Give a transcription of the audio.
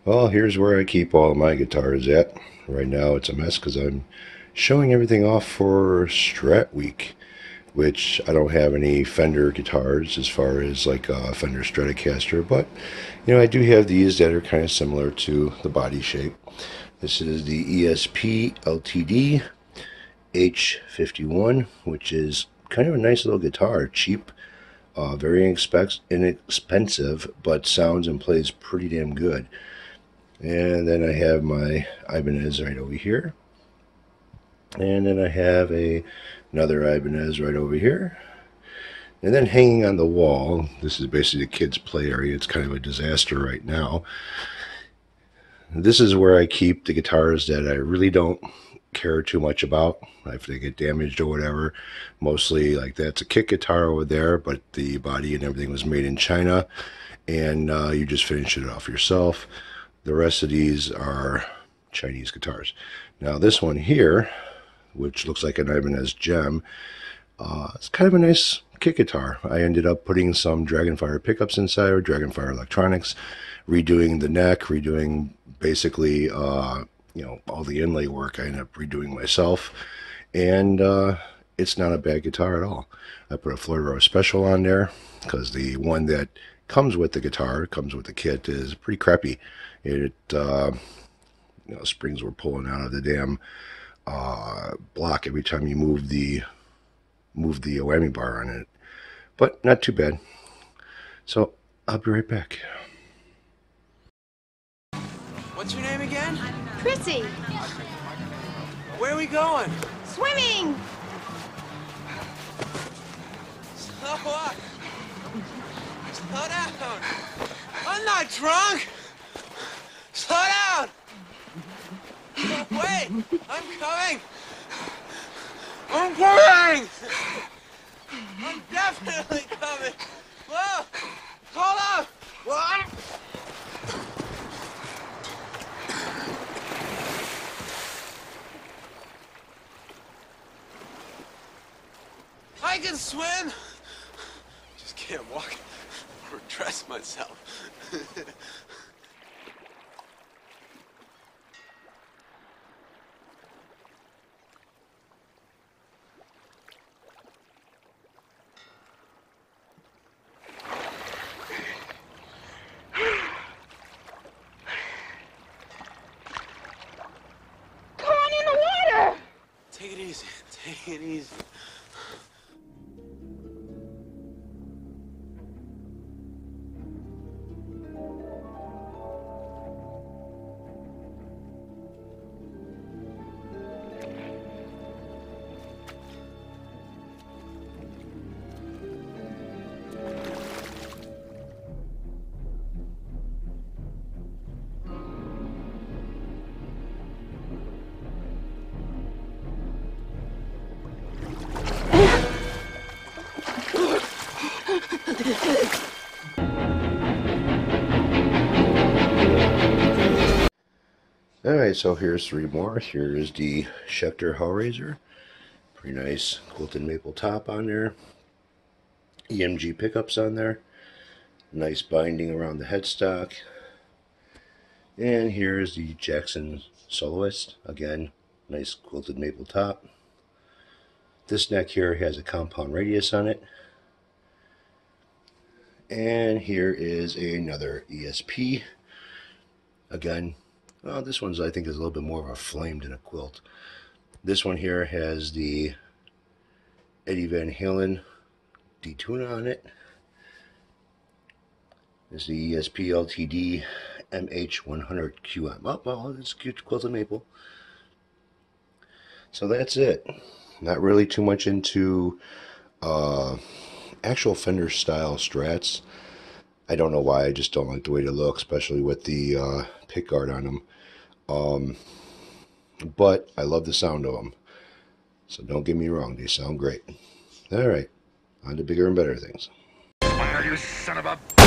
Well, here's where I keep all my guitars at. Right now it's a mess because I'm showing everything off for Strat Week, which I don't have any Fender guitars as far as like a Fender Stratocaster, but I do have these that are kind of similar to the body shape. This is the ESP LTD H51, which is kind of a nice little guitar, cheap, very inexpensive, but sounds and plays pretty damn good. And then I have my Ibanez right over here. And then I have another Ibanez right over here. And then hanging on the wall, this is basically the kids' play area. It's kind of a disaster right now. This is where I keep the guitars that I really don't care too much about. If they get damaged or whatever. Mostly like that's a kick guitar over there, but the body and everything was made in China. And you just finish it off yourself. The rest of these are Chinese guitars. Now this one here, which looks like an Ibanez Gem, it's kind of a nice kick guitar. I ended up putting some Dragonfire pickups inside, or Dragonfire electronics, redoing the neck, redoing basically all the inlay work I ended up redoing myself, and it's not a bad guitar at all. I put a Floyd Rose Special on there because the one that comes with the guitar, comes with the kit, is pretty crappy. It springs were pulling out of the damn block every time you move the whammy bar on it, but not too bad. So I'll be right back. What's your name again? Chrissy. Where are we going? Swimming. Slow up. Slow down. I'm not drunk. Slow down. Wait, I'm coming. I'm coming. I'm definitely coming. Whoa, hold up. What? I can swim. Just can't walk or dress myself. Come on in the water. Take it easy. Take it easy. Alright, so here's three more. Here's the Schecter Hellraiser. Pretty nice quilted maple top on there. EMG pickups on there. Nice binding around the headstock. And here's the Jackson Soloist. Again, nice quilted maple top. This neck here has a compound radius on it. And here is another ESP. Again, well, this one's, I think, is a little bit more of a flame than a quilt. This one here has the Eddie Van Halen D-Tuna on it. This is the ESP LTD MH100QM. Oh, well, it's cute quilted maple. So that's it. Not really too much into actual Fender style Strats. I don't know why, I just don't like the way they look, especially with the pick guard on them. But I love the sound of them. So don't get me wrong, they sound great. Alright, on to bigger and better things. Well, you son of a...